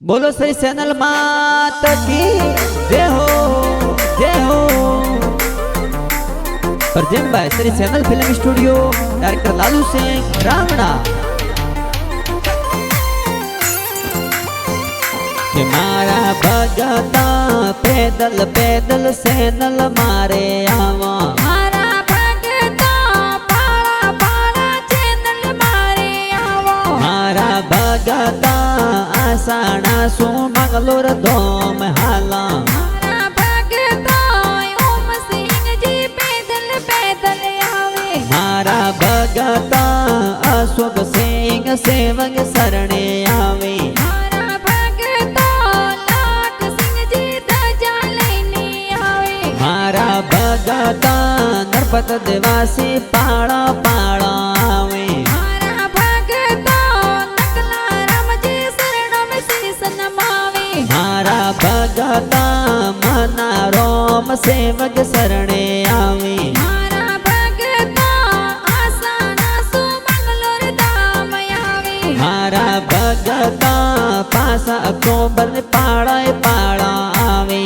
बोलो श्री चैनल मात की जय हो जय हो। Present by Shri channel film studio, director Lalu Singh Ravana. के मारा भगता पैदल पैदल चैनल मारे आवा, मारा भगता पाड़ा पाड़ा चैनल मारे आवा, मारा भगता आसाना सु मंगलोर धोम हाला, मारा भगता ओम सिंह जी पैदल पैदल आवे, मारा भगता अशोक सिंह सेवक शरणे आवे, मारा भगता लाख सिंह जी ध्वजा लईने आवे, मारा भगता नरपत देवासी पाड़ा पाड़ा आवे, मारा भगता नकला राम जी शरणों में शीश नमावे, मारा भगता मना रोम सेवक शरणे आवे, मारा भगता आसाना सु मंगलोर धाम आवे, मारा भगता 5 अक्टूबर पाड़ा पाड़ा आवे।